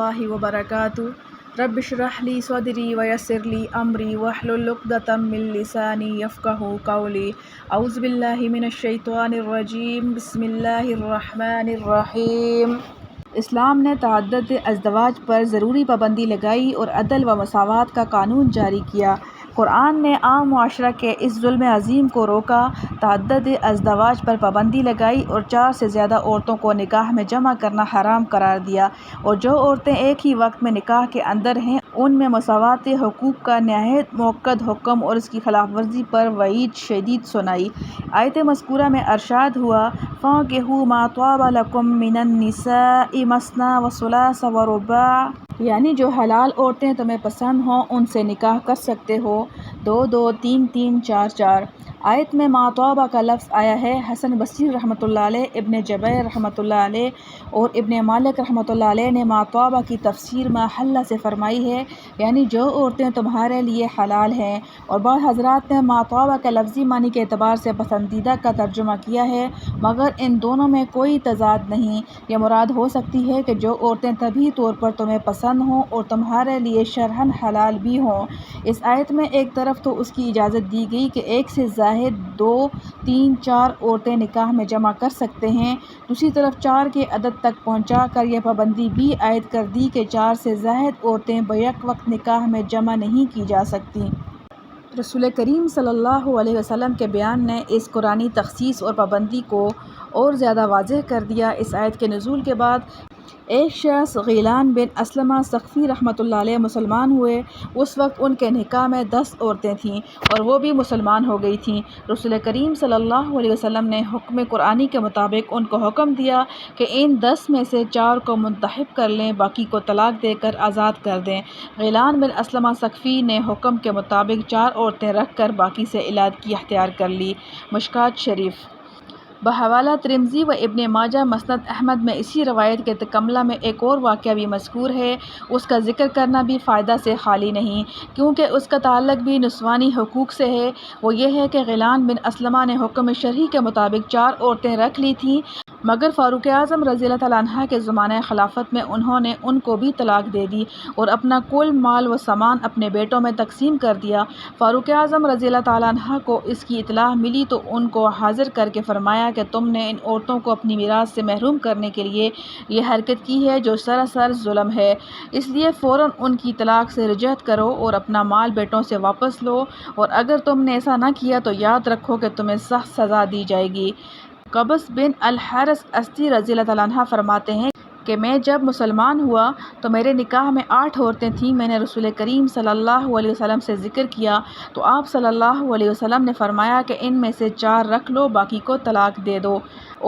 اللہ وبرکاتہ۔ رب اشرح لی صدری ویسر لی امری واحلل عقدۃ من لسانی یفقہوا قولی۔ اعوذ باللہ من الشیطان الرجیم، بسم اللہ الرحمن الرحیم۔ اسلام نے تعدد ازدواج پر ضروری پابندی لگائی اور عدل و مساوات کا قانون جاری کیا۔ قرآن نے عام معاشرہ کے اس ظلم عظیم کو روکا، تعدد ازدواج پر پابندی لگائی اور 4 سے زیادہ عورتوں کو نکاح میں جمع کرنا حرام قرار دیا، اور جو عورتیں ایک ہی وقت میں نکاح کے اندر ہیں ان میں مساوات حقوق کا نہایت مؤکد حکم اور اس کی خلاف ورزی پر وعید شدید سنائی۔ آیت مذکورہ میں ارشاد ہوا، فَانكِحُوا مَا طَابَ لَكُم مِّنَ النِّسَاءِ مَثْنَىٰ وَثُلَاثَ وَرُبَاعَ، یعنی جو حلال عورتیں تمہیں پسند ہوں ان سے نکاح کر سکتے ہو، 2 2 3 3 4 4۔ آیت میں ما طاب کا لفظ آیا ہے۔ حسن بصری رحمۃ اللہ علیہ، ابن جبیر رحمۃ اللہ علیہ اور ابن مالک رحمۃ اللہ علیہ نے ما طاب کی تفسیر ما حل سے فرمائی ہے، یعنی جو عورتیں تمہارے لیے حلال ہیں، اور بعض حضرات نے ما طاب کا لفظی معنی کے اعتبار سے پسندیدہ کا ترجمہ کیا ہے، مگر ان دونوں میں کوئی تضاد نہیں۔ یہ مراد ہو سکتی ہے کہ جو عورتیں طبعی طور پر تمہیں پسند ہوں اور تمہارے لیے شرعاً حلال بھی ہوں۔ اس آیت میں ایک طرف تو اس کی اجازت دی گئی کہ ایک سے زائد 2 3 4 عورتیں نکاح میں جمع کر سکتے ہیں، دوسری طرف 4 کے عدد تک پہنچا کر یہ پابندی بھی عائد کر دی کہ 4 سے زائد عورتیں بیک وقت نکاح میں جمع نہیں کی جا سکتیں۔ رسول کریم صلی اللہ علیہ وسلم کے بیان نے اس قرآنی تخصیص اور پابندی کو اور زیادہ واضح کر دیا۔ اس آیت کے نزول کے بعد ایک شخص غیلان بن اسلمہ ثقفی رحمۃ اللہ علیہ مسلمان ہوئے۔ اس وقت ان کے نکاح میں 10 عورتیں تھیں اور وہ بھی مسلمان ہو گئی تھیں۔ رسول کریم صلی اللہ علیہ وسلم نے حکم قرآنی کے مطابق ان کو حکم دیا کہ ان 10 میں سے 4 کو منتخب کر لیں، باقی کو طلاق دے کر آزاد کر دیں۔ غیلان بن اسلمہ ثقفی نے حکم کے مطابق 4 عورتیں رکھ کر باقی سے علیحدگی اختیار کر لی۔ مشکوٰۃ شریف بحوالہ ترمذی و ابن ماجہ مسند احمد میں اسی روایت کے تکملہ میں ایک اور واقعہ بھی مذکور ہے، اس کا ذکر کرنا بھی فائدہ سے خالی نہیں، کیونکہ اس کا تعلق بھی نسوانی حقوق سے ہے۔ وہ یہ ہے کہ غیلان بن اسلمہ نے حکم شرعی کے مطابق 4 عورتیں رکھ لی تھیں، مگر فاروق اعظم رضی اللہ تعالیٰ عنہ کے زمانہ خلافت میں انہوں نے ان کو بھی طلاق دے دی اور اپنا کل مال و سامان اپنے بیٹوں میں تقسیم کر دیا۔ فاروق اعظم رضی اللہ تعالیٰ عنہ کو اس کی اطلاع ملی تو ان کو حاضر کر کے فرمایا کہ تم نے ان عورتوں کو اپنی میراث سے محروم کرنے کے لیے یہ حرکت کی ہے جو سراسر ظلم ہے، اس لیے فوراً ان کی طلاق سے رجعت کرو اور اپنا مال بیٹوں سے واپس لو، اور اگر تم نے ایسا نہ کیا تو یاد رکھو کہ تمہیں سخت سزا دی جائے گی۔ قبس بن الحارث ازدی رضی اللہ تعالیٰ عنہ فرماتے ہیں کہ میں جب مسلمان ہوا تو میرے نکاح میں 8 عورتیں تھیں۔ میں نے رسول کریم صلی اللہ علیہ وسلم سے ذکر کیا تو آپ صلی اللہ علیہ وسلم نے فرمایا کہ ان میں سے 4 رکھ لو، باقی کو طلاق دے دو۔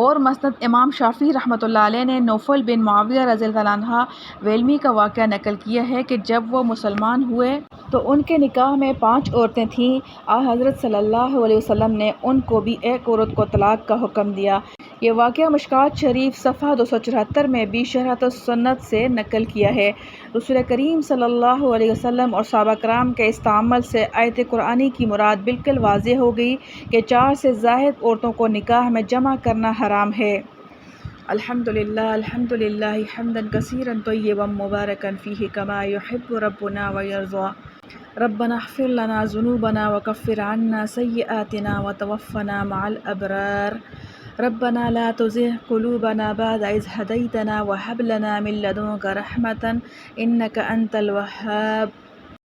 اور مسند امام شافعی رحمۃ اللہ علیہ نے نوفل بن معاویہ رضی اللہ عنہ ویلمی کا واقعہ نقل کیا ہے کہ جب وہ مسلمان ہوئے تو ان کے نکاح میں 5 عورتیں تھیں، حضرت صلی اللہ علیہ وسلم نے ان کو بھی ایک عورت کو طلاق کا حکم دیا۔ یہ واقعہ مشکوٰۃ شریف صفحہ 274 میں بھی شرح السنت سے نقل کیا ہے۔ رسول کریم صلی اللہ علیہ وسلم اور صحابہ کرام کے اس تعامل سے آیت قرآنی کی مراد بالکل واضح ہو گئی کہ 4 سے زائد عورتوں کو نکاح میں جمع کرنا حرام ہے۔ الحمدللہ حمدا کثیرا طیبا مبارکا فیہ کما یحب ربنا ویرضی۔ ربنا اغفر لنا ذنوبنا وکفر عنا سیئاتنا وتوفنا مع الابرار۔ ربنا لا تزغ قلوبنا بعد إذ هديتنا وهب لنا من لدنك رحمة إنك أنت الوهاب۔